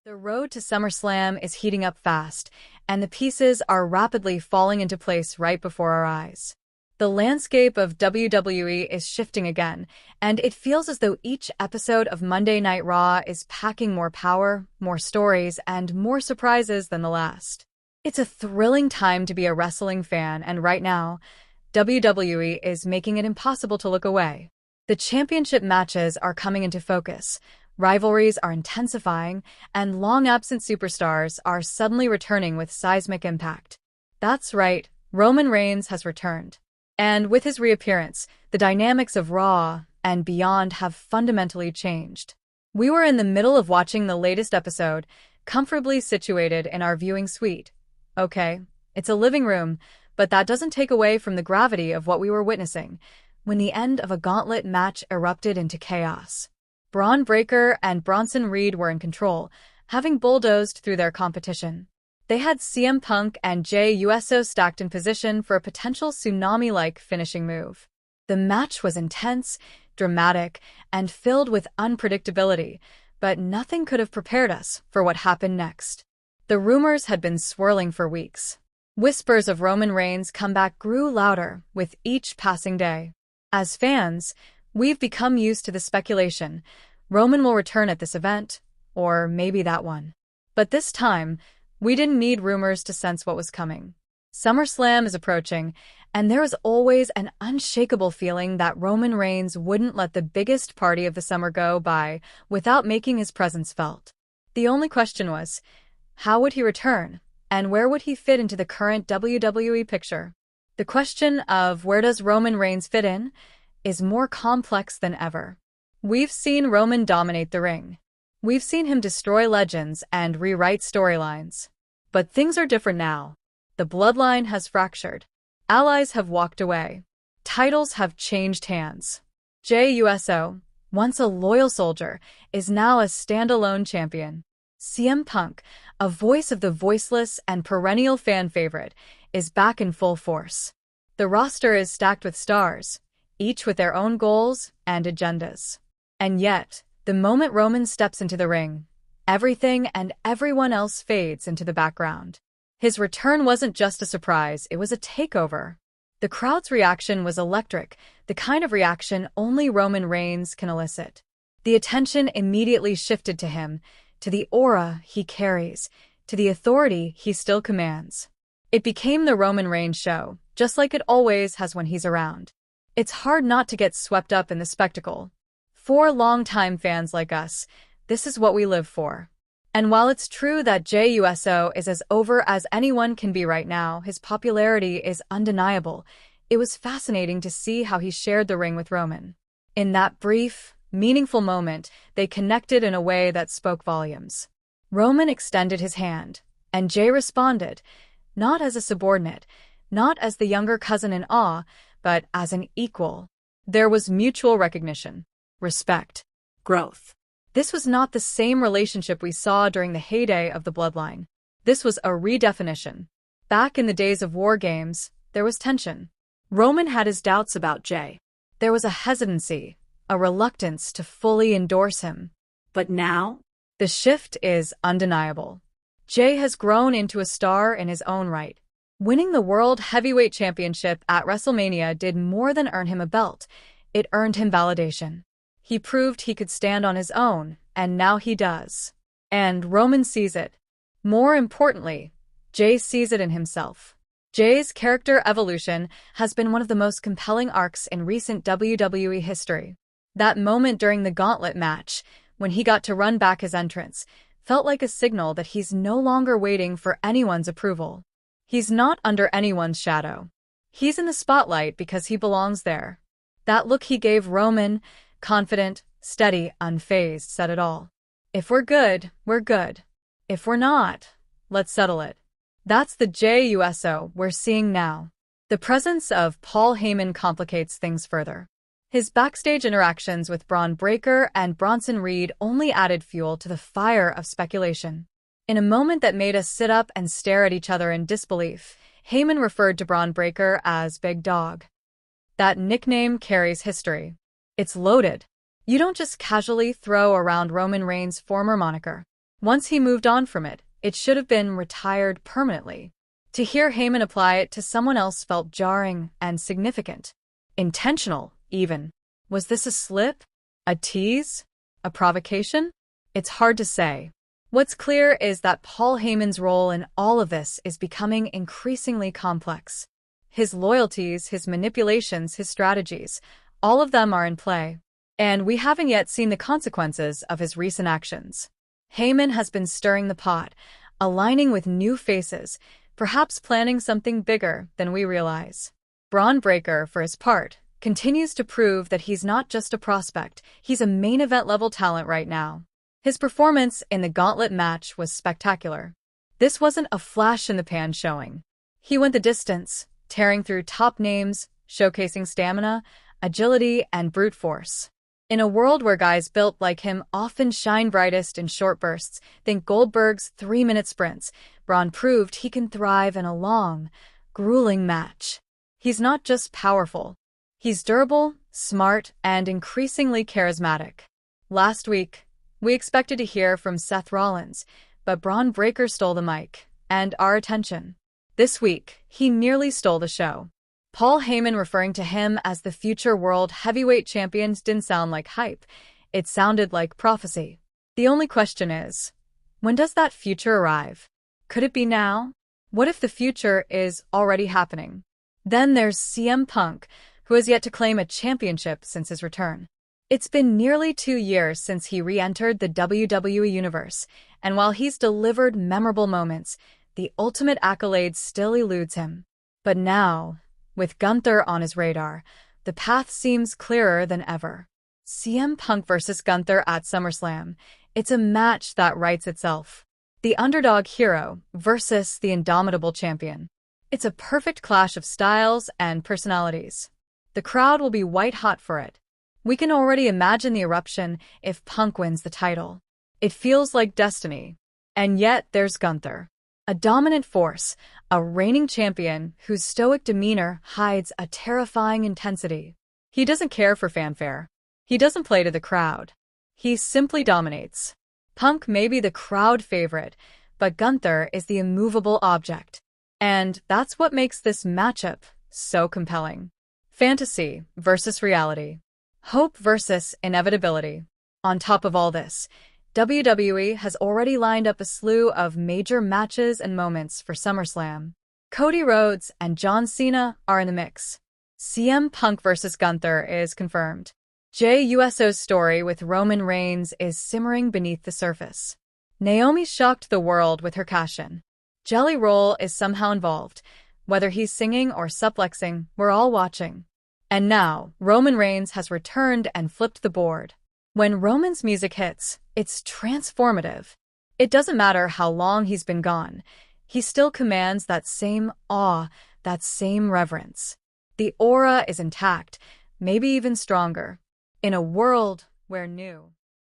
The road to SummerSlam is heating up fast, and the pieces are rapidly falling into place right before our eyes. The landscape of WWE is shifting again, and it feels as though each episode of Monday Night Raw is packing more power, more stories, and more surprises than the last. It's a thrilling time to be a wrestling fan, and right now, WWE is making it impossible to look away. The championship matches are coming into focus, rivalries are intensifying, and long-absent superstars are suddenly returning with seismic impact. That's right, Roman Reigns has returned. And with his reappearance, the dynamics of Raw and beyond have fundamentally changed. We were in the middle of watching the latest episode, comfortably situated in our viewing suite. Okay, it's a living room, but that doesn't take away from the gravity of what we were witnessing when the end of a gauntlet match erupted into chaos. Braun Breaker and Bronson Reed were in control, having bulldozed through their competition. They had CM Punk and Jey Uso stacked in position for a potential tsunami-like finishing move. The match was intense, dramatic, and filled with unpredictability, but nothing could have prepared us for what happened next. The rumors had been swirling for weeks. Whispers of Roman Reigns' comeback grew louder with each passing day. As fans, we've become used to the speculation. Roman will return at this event, or maybe that one. But this time, we didn't need rumors to sense what was coming. SummerSlam is approaching, and there was always an unshakable feeling that Roman Reigns wouldn't let the biggest party of the summer go by without making his presence felt. The only question was, how would he return, and where would he fit into the current WWE picture? The question of where does Roman Reigns fit in is more complex than ever. We've seen Roman dominate the ring. We've seen him destroy legends and rewrite storylines. But things are different now. The bloodline has fractured. Allies have walked away. Titles have changed hands. Jey Uso, once a loyal soldier, is now a standalone champion. CM Punk, a voice of the voiceless and perennial fan favorite, is back in full force. The roster is stacked with stars, each with their own goals and agendas. And yet, the moment Roman steps into the ring, everything and everyone else fades into the background. His return wasn't just a surprise, it was a takeover. The crowd's reaction was electric, the kind of reaction only Roman Reigns can elicit. The attention immediately shifted to him, to the aura he carries, to the authority he still commands. It became the Roman Reigns show, just like it always has when he's around. It's hard not to get swept up in the spectacle. For longtime fans like us, this is what we live for. And while it's true that Jey Uso is as over as anyone can be right now, his popularity is undeniable. It was fascinating to see how he shared the ring with Roman. In that brief, meaningful moment, they connected in a way that spoke volumes. Roman extended his hand, and Jey responded, not as a subordinate, not as the younger cousin in awe, but as an equal. There was mutual recognition, respect, growth. This was not the same relationship we saw during the heyday of the bloodline. This was a redefinition. Back in the days of war games, there was tension. Roman had his doubts about Jey. There was a hesitancy, a reluctance to fully endorse him. But now, the shift is undeniable. Jey has grown into a star in his own right. Winning the World Heavyweight Championship at WrestleMania did more than earn him a belt. It earned him validation. He proved he could stand on his own, and now he does. And Roman sees it. More importantly, Jey sees it in himself. Jey's character evolution has been one of the most compelling arcs in recent WWE history. That moment during the gauntlet match, when he got to run back his entrance, felt like a signal that he's no longer waiting for anyone's approval. He's not under anyone's shadow. He's in the spotlight because he belongs there. That look he gave Roman, confident, steady, unfazed, said it all. If we're good, we're good. If we're not, let's settle it. That's the Jey Uso we're seeing now. The presence of Paul Heyman complicates things further. His backstage interactions with Braun Breaker and Bronson Reed only added fuel to the fire of speculation. In a moment that made us sit up and stare at each other in disbelief, Heyman referred to Braun Breaker as Big Dog. That nickname carries history. It's loaded. You don't just casually throw around Roman Reigns' former moniker. Once he moved on from it, it should have been retired permanently. To hear Heyman apply it to someone else felt jarring and significant. Intentional, even. Was this a slip? A tease? A provocation? It's hard to say. What's clear is that Paul Heyman's role in all of this is becoming increasingly complex. His loyalties, his manipulations, his strategies, all of them are in play. And we haven't yet seen the consequences of his recent actions. Heyman has been stirring the pot, aligning with new faces, perhaps planning something bigger than we realize. Braun Breaker, for his part, continues to prove that he's not just a prospect, he's a main event level talent right now. His performance in the gauntlet match was spectacular. This wasn't a flash-in-the-pan showing. He went the distance, tearing through top names, showcasing stamina, agility, and brute force. In a world where guys built like him often shine brightest in short bursts, think Goldberg's 3-minute sprints, Braun proved he can thrive in a long, grueling match. He's not just powerful. He's durable, smart, and increasingly charismatic. Last week, we expected to hear from Seth Rollins, but Braun Breaker stole the mic, and our attention. This week, he nearly stole the show. Paul Heyman referring to him as the future world heavyweight champion didn't sound like hype. It sounded like prophecy. The only question is, when does that future arrive? Could it be now? What if the future is already happening? Then there's CM Punk, who has yet to claim a championship since his return. It's been nearly 2 years since he re-entered the WWE Universe, and while he's delivered memorable moments, the ultimate accolade still eludes him. But now, with Gunther on his radar, the path seems clearer than ever. CM Punk versus Gunther at SummerSlam. It's a match that writes itself. The underdog hero versus the indomitable champion. It's a perfect clash of styles and personalities. The crowd will be white-hot for it. We can already imagine the eruption if Punk wins the title. It feels like destiny. And yet there's Gunther. A dominant force, a reigning champion whose stoic demeanor hides a terrifying intensity. He doesn't care for fanfare. He doesn't play to the crowd. He simply dominates. Punk may be the crowd favorite, but Gunther is the immovable object. And that's what makes this matchup so compelling. Fantasy versus reality. Hope versus inevitability. On top of all this, WWE has already lined up a slew of major matches and moments for SummerSlam. Cody Rhodes and John Cena are in the mix. CM Punk versus Gunther is confirmed. Jey Uso's story with Roman Reigns is simmering beneath the surface. Naomi shocked the world with her cash-in. Jelly Roll is somehow involved. Whether he's singing or suplexing, we're all watching. And now, Roman Reigns has returned and flipped the board. When Roman's music hits, it's transformative. It doesn't matter how long he's been gone. He still commands that same awe, that same reverence. The aura is intact, maybe even stronger. In a world where new